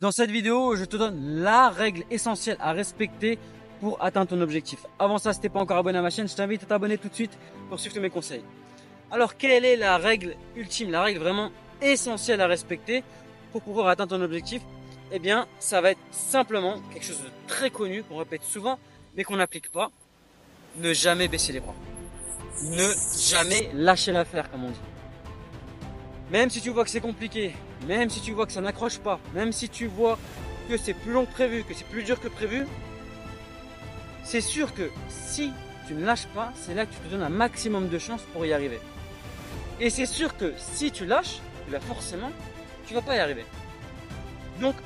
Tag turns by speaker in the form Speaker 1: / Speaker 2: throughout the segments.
Speaker 1: Dans cette vidéo, je te donne la règle essentielle à respecter pour atteindre ton objectif. Avant ça, si t'es pas encore abonné à ma chaîne, je t'invite à t'abonner tout de suite pour suivre tous mes conseils. Alors, quelle est la règle ultime, la règle vraiment essentielle à respecter pour pouvoir atteindre ton objectif? Eh bien, ça va être simplement quelque chose de très connu, qu'on répète souvent, mais qu'on n'applique pas. Ne jamais baisser les bras. Ne jamais lâcher l'affaire, comme on dit. Même si tu vois que c'est compliqué, même si tu vois que ça n'accroche pas, même si tu vois que c'est plus long que prévu, que c'est plus dur que prévu, c'est sûr que si tu ne lâches pas, c'est là que tu te donnes un maximum de chances pour y arriver. Et c'est sûr que si tu lâches, forcément, tu vas pas y arriver. Donc,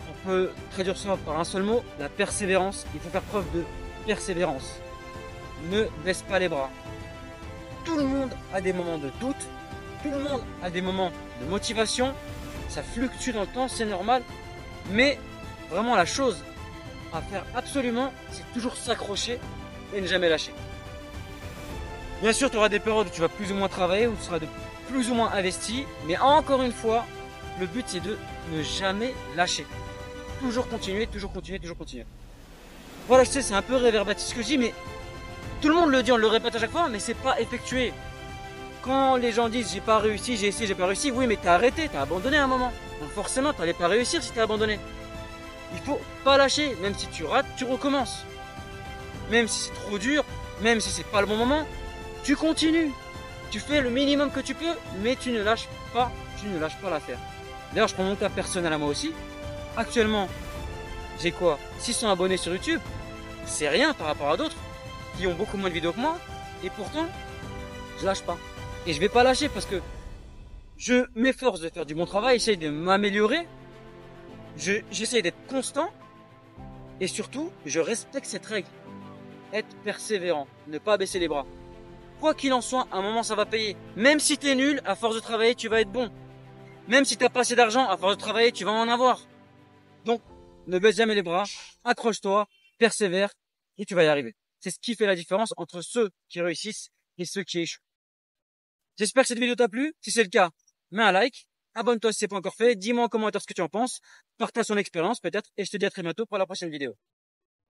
Speaker 1: on peut traduire ça par un seul mot, la persévérance. Il faut faire preuve de persévérance. Ne baisse pas les bras. Tout le monde a des moments de doute. Tout le monde a des moments de motivation. Ça fluctue dans le temps, c'est normal. Mais vraiment, la chose à faire absolument, c'est toujours s'accrocher et ne jamais lâcher. Bien sûr, tu auras des périodes où tu vas plus ou moins travailler, où tu seras de plus ou moins investi. Mais encore une fois, le but, c'est de ne jamais lâcher. Toujours continuer, toujours continuer, toujours continuer. Voilà, je sais, c'est un peu réverbatif ce que je dis, mais tout le monde le dit, on le répète à chaque fois, mais c'est pas effectué. Quand les gens disent j'ai pas réussi, j'ai essayé, j'ai pas réussi, oui mais t'as arrêté, t'as abandonné à un moment. Donc forcément t'allais pas réussir si t'as abandonné. Il faut pas lâcher, même si tu rates, tu recommences. Même si c'est trop dur, même si c'est pas le bon moment, tu continues. Tu fais le minimum que tu peux, mais tu ne lâches pas l'affaire. D'ailleurs je prends mon cas personnel à moi aussi. Actuellement, j'ai quoi 600 abonnés sur YouTube. C'est rien par rapport à d'autres qui ont beaucoup moins de vidéos que moi. Et pourtant, je lâche pas. Et je vais pas lâcher parce que je m'efforce de faire du bon travail, j'essaye de m'améliorer, j'essaye d'être constant et surtout, je respecte cette règle. Être persévérant, ne pas baisser les bras. Quoi qu'il en soit, à un moment ça va payer. Même si t'es nul, à force de travailler, tu vas être bon. Même si t'as pas assez d'argent, à force de travailler, tu vas en avoir. Donc, ne baisse jamais les bras, accroche-toi, persévère et tu vas y arriver. C'est ce qui fait la différence entre ceux qui réussissent et ceux qui échouent. J'espère que cette vidéo t'a plu. Si c'est le cas, mets un like, abonne-toi si c'est pas encore fait, dis-moi en commentaire ce que tu en penses, partage ton expérience peut-être, et je te dis à très bientôt pour la prochaine vidéo.